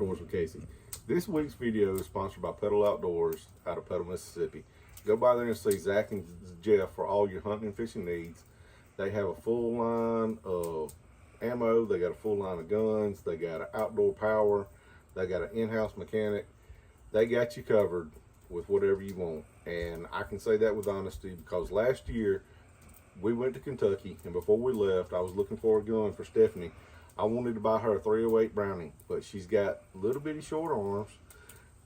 Outdoors with Casey. This week's video is sponsored by Pedal Outdoors out of Pedal, Mississippi. Go by there and see Zach and Jeff for all your hunting and fishing needs. They have a full line of ammo, they got a full line of guns, they got an outdoor power, they got an in-house mechanic. They got you covered with whatever you want. And I can say that with honesty because last year we went to Kentucky, and before we left, I was looking for a gun for Stephanie. I wanted to buy her a 308 Browning, but she's got little bitty short arms,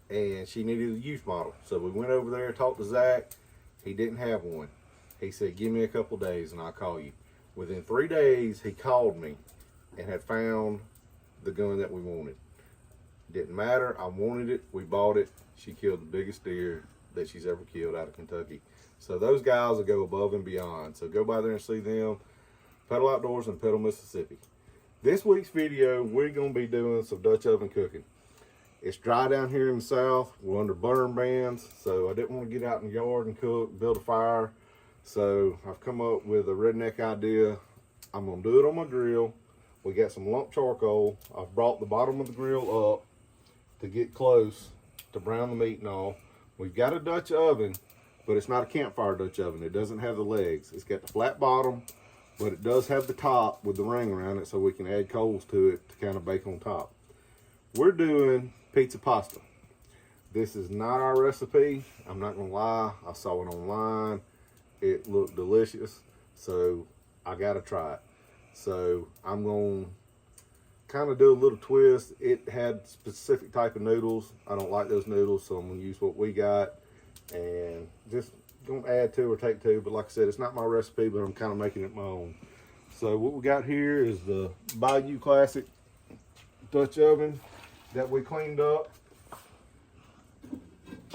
and she needed a youth model. So we went over there, talked to Zach. He didn't have one. He said, give me a couple days and I'll call you. Within 3 days, he called me and had found the gun that we wanted. Didn't matter, I wanted it, we bought it. She killed the biggest deer that she's ever killed out of Kentucky. So those guys will go above and beyond. So go by there and see them. Pedal Outdoors in Pedal, Mississippi. This week's video, we're going to be doing some Dutch oven cooking. It's dry down here in the south. We're under burn bans, so I didn't want to get out in the yard and cook, build a fire. So I've come up with a redneck idea. I'm going to do it on my grill. We got some lump charcoal. I've brought the bottom of the grill up to get close to brown the meat and all. We've got a Dutch oven, but it's not a campfire Dutch oven. It doesn't have the legs. It's got the flat bottom, but it does have the top with the ring around it so we can add coals to it to kind of bake on top. We're doing pizza pasta. This is not our recipe. I'm not gonna lie, I saw it online. It looked delicious, so I gotta try it. So I'm gonna kind of do a little twist. It had specific type of noodles. I don't like those noodles, so I'm gonna use what we got and just gonna add to or take to. But like I said, it's not my recipe, but I'm kind of making it my own. So what we got here is the Bayou Classic Dutch oven that we cleaned up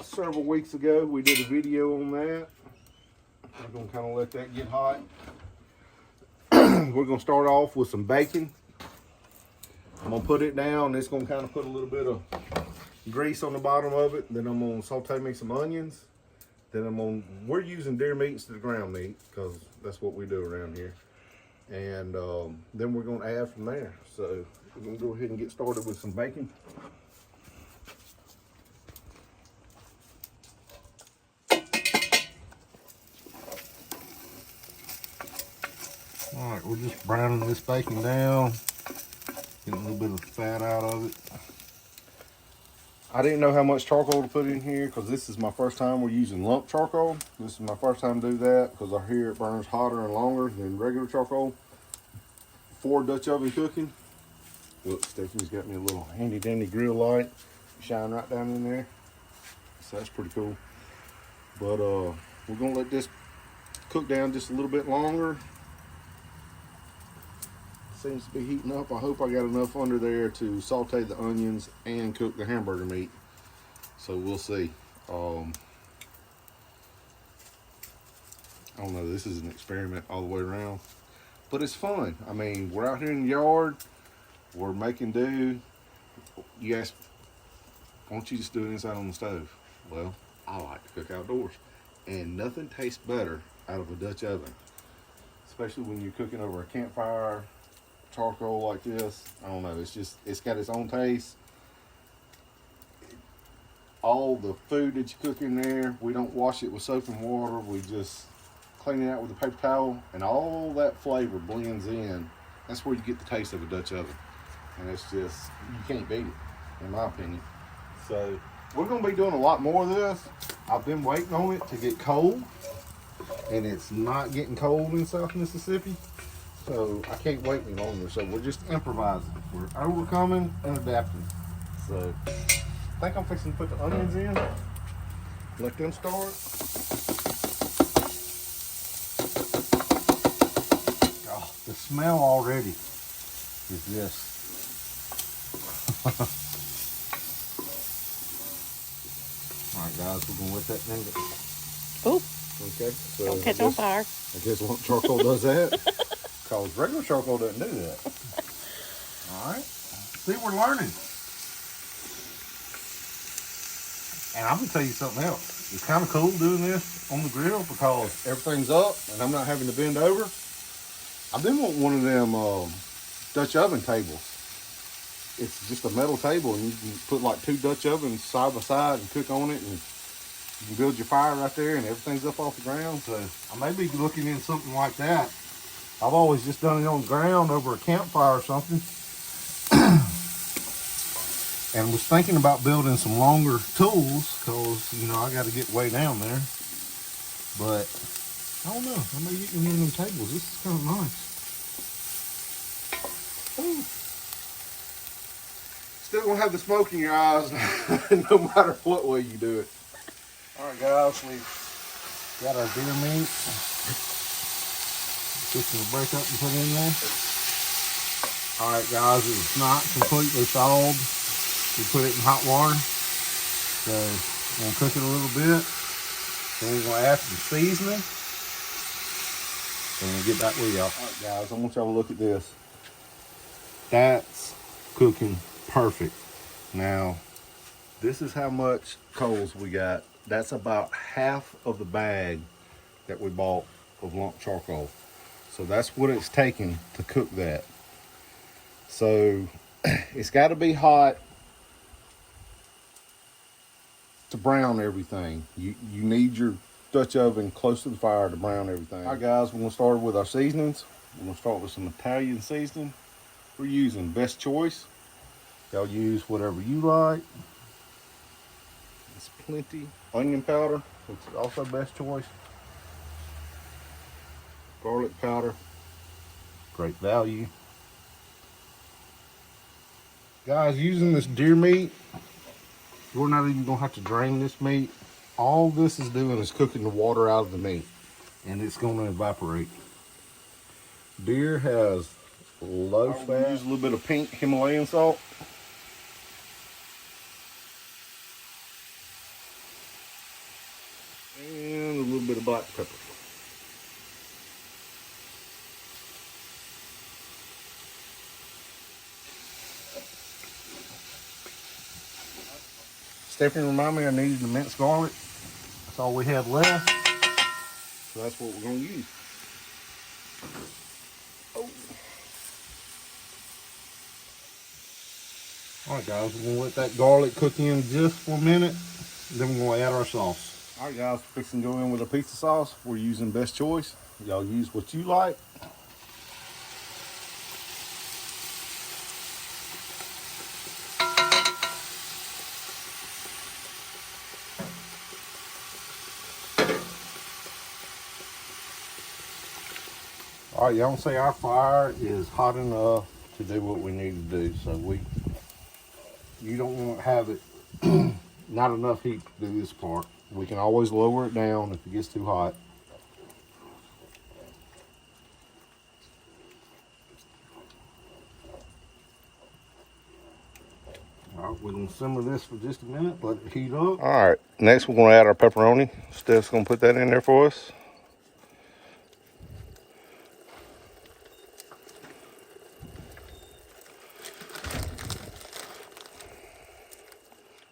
several weeks ago. We did a video on that. I'm gonna kind of let that get hot. We're gonna start off with some bacon. I'm gonna put it down. It's gonna kind of put a little bit of grease on the bottom of it. Then I'm gonna saute me some onions. Then we're using deer meat instead of ground meat because that's what we do around here. And then we're gonna add from there. So we're gonna go ahead and get started with some bacon. All right, we're just browning this bacon down, getting a little bit of the fat out of it. I didn't know how much charcoal to put in here because this is my first time we're using lump charcoal. This is my first time to do that because I hear it burns hotter and longer than regular charcoal for Dutch oven cooking. Look, Stephanie's got me a little handy dandy grill light, shine right down in there. So that's pretty cool. But we're gonna let this cook down just a little bit longer. Seems to be heating up. I hope I got enough under there to saute the onions and cook the hamburger meat. So we'll see. I don't know, this is an experiment all the way around, but it's fun. I mean, we're out here in the yard, we're making do. You ask, why don't you just do it inside on the stove? Well, I like to cook outdoors, and nothing tastes better out of a Dutch oven, especially when you're cooking over a campfire, charcoal like this. I don't know, it's got its own taste. All the food that you cook in there, we don't wash it with soap and water. We just clean it out with a paper towel, and all that flavor blends in. That's where you get the taste of a Dutch oven, and it's just, you can't beat it, in my opinion. So we're going to be doing a lot more of this. I've been waiting on it to get cold, and it's not getting cold in South Mississippi. So I can't wait any longer. So we're just improvising. We're overcoming and adapting. So I think I'm fixing to put the onions in. Let them start. Oh, the smell already is just. All right, guys, we're gonna let that thing go. Oop. Okay. So don't catch on fire. I guess lump charcoal does that. Because regular charcoal doesn't do that. All right. See, we're learning. And I'm going to tell you something else. It's kind of cool doing this on the grill because everything's up and I'm not having to bend over. I've been wanting one of them Dutch oven tables it's just a metal table, and you can put like 2 Dutch ovens side by side and cook on it, and you can build your fire right there, and everything's up off the ground. So I may be looking in something like that. I've always just done it on the ground over a campfire or something. And was thinking about building some longer tools, because, you know, I got to get way down there. But I don't know. I may get one of them tables. This is kind of nice. Ooh. Still gonna have the smoke in your eyes no matter what way you do it. Alright guys, we've got our deer meat. Just gonna break up and put in there. Alright guys, it's not completely thawed. We put it in hot water. So we're gonna cook it a little bit. Then we're gonna add some seasoning. And we'll get back with y'all. Alright guys, I want y'all to look at this. That's cooking perfect. Now, this is how much coals we got. That's about half of the bag that we bought of lump charcoal. So that's what it's taking to cook that. So it's got to be hot to brown everything. You need your Dutch oven close to the fire to brown everything. All right guys, we're gonna start with our seasonings. We're gonna start with some Italian seasoning. We're using Best Choice. Y'all use whatever you like. It's plenty. Onion powder, which is also Best Choice. Garlic powder, great value. Guys, using this deer meat, we're not even gonna have to drain this meat. All this is doing is cooking the water out of the meat, and it's gonna evaporate. Deer has low fat. Use a little bit of pink Himalayan salt. And a little bit of black pepper. Stephanie reminded me I needed the minced garlic. That's all we have left. So that's what we're going to use. Oh. Alright guys, we're going to let that garlic cook in just for a minute. Then we're going to add our sauce. Alright guys, we're fixing to go in with a pizza sauce. We're using Best Choice. Y'all use what you like. All right, y'all say our fire is hot enough to do what we need to do. So you don't want to have it not enough heat to do this part. We can always lower it down if it gets too hot. All right, we're gonna simmer this for just a minute, let it heat up. All right, next we're gonna add our pepperoni. Steph's gonna put that in there for us.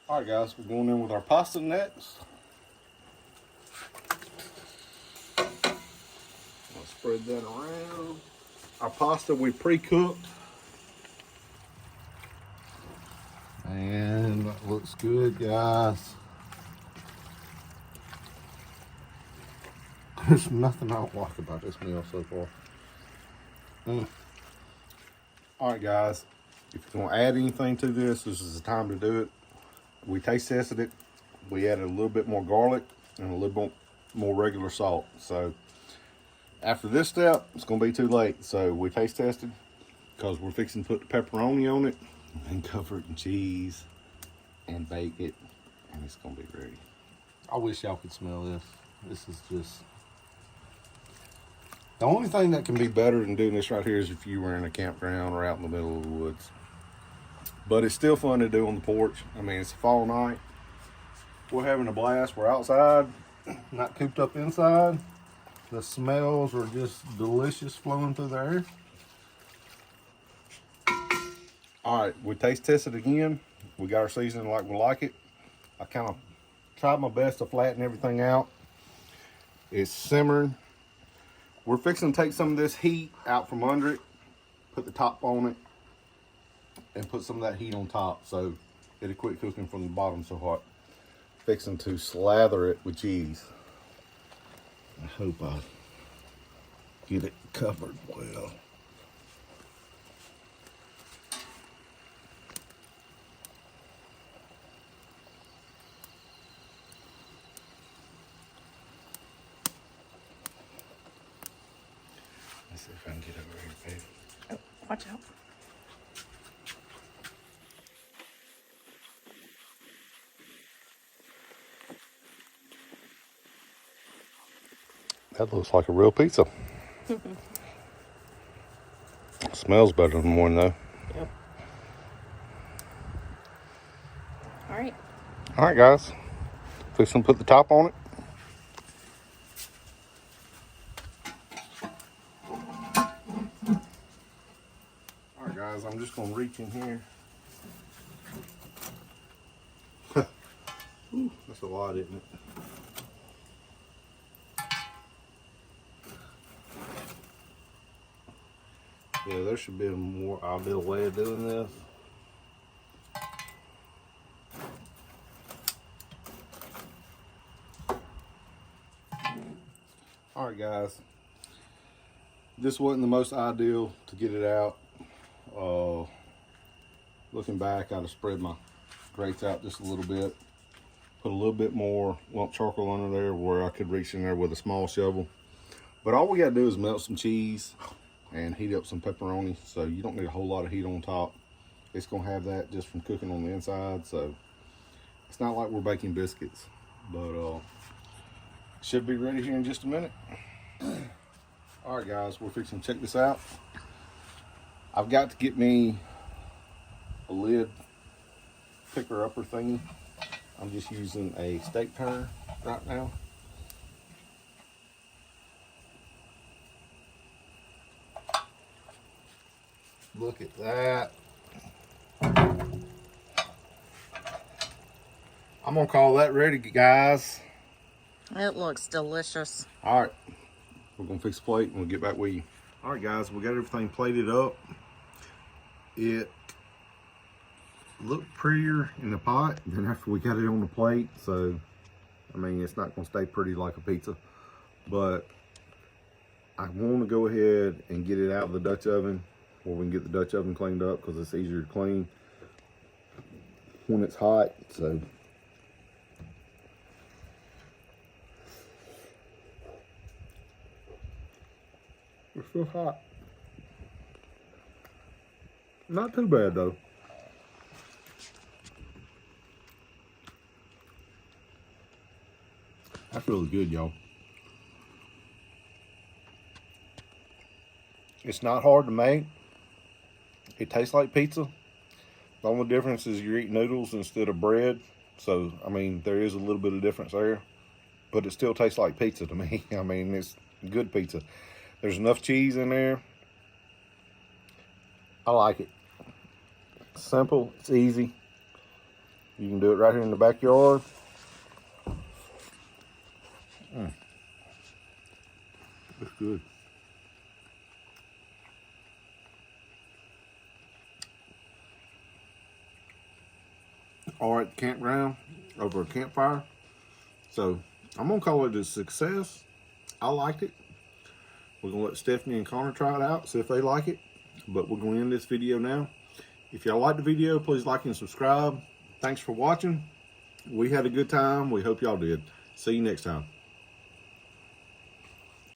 All right guys, we're going in with our pasta next. I'll spread that around. Our pasta we pre-cooked. And that looks good, guys. There's nothing I don't like about this meal so far. All right guys, if you're gonna add anything to this, this is the time to do it. We taste tested it. We added a little bit more garlic and a little bit more regular salt. So after this step, it's gonna be too late. So we taste tested because we're fixing to put the pepperoni on it and cover it in cheese and bake it, and it's gonna be ready. I wish y'all could smell this. This is just, the only thing that can be better than doing this right here is if you were in a campground or out in the middle of the woods. But it's still fun to do on the porch. I mean, it's a fall night. We're having a blast. We're outside, not cooped up inside. The smells are just delicious flowing through the air. All right, we taste tested again. We got our seasoning like we like it. I kind of tried my best to flatten everything out. It's simmering. We're fixing to take some of this heat out from under it, put the top on it, and put some of that heat on top so it'll quit cooking from the bottom so hot. Fixing to slather it with cheese. I hope I get it covered well. Let's see if I can get over here, baby. Oh, watch out. That looks like a real pizza. Smells better than one though. Yep. All right. All right, guys. Fixing to put the top on it. All right, guys. I'm just gonna reach in here. Ooh, that's a lot, isn't it? Yeah, there should be a more ideal way of doing this. All right, guys. This wasn't the most ideal to get it out. Looking back, I'd have spread my grates out just a little bit. Put a little bit more lump charcoal under there where I could reach in there with a small shovel. But all we gotta do is melt some cheese and heat up some pepperoni. So you don't need a whole lot of heat on top. It's gonna have that just from cooking on the inside. So it's not like we're baking biscuits, but should be ready here in just a minute. All right, guys, we're fixing to check this out. I've got to get me a lid picker upper thingy. I'm just using a steak turner right now. Look at that. I'm gonna call that ready, guys. It looks delicious. All right, we're gonna fix the plate and we'll get back with you. All right, guys, we got everything plated up. It looked prettier in the pot than after we got it on the plate. So, I mean, it's not gonna stay pretty like a pizza, but I want to go ahead and get it out of the Dutch oven, or we can get the Dutch oven cleaned up because it's easier to clean when it's hot. So it's still hot. Not too bad though. That's really good, y'all. It's not hard to make. It tastes like pizza. The only difference is you're eating noodles instead of bread. So, I mean, there is a little bit of difference there. But it still tastes like pizza to me. I mean, it's good pizza. There's enough cheese in there. I like it. It's simple. It's easy. You can do it right here in the backyard. It's good. Or at the campground over a campfire. So I'm gonna call it a success. I liked it. We're gonna let Stephanie and Connor try it out, see if they like it. But we're gonna end this video now. If y'all liked the video, please like and subscribe. Thanks for watching. We had a good time. We hope y'all did. See you next time.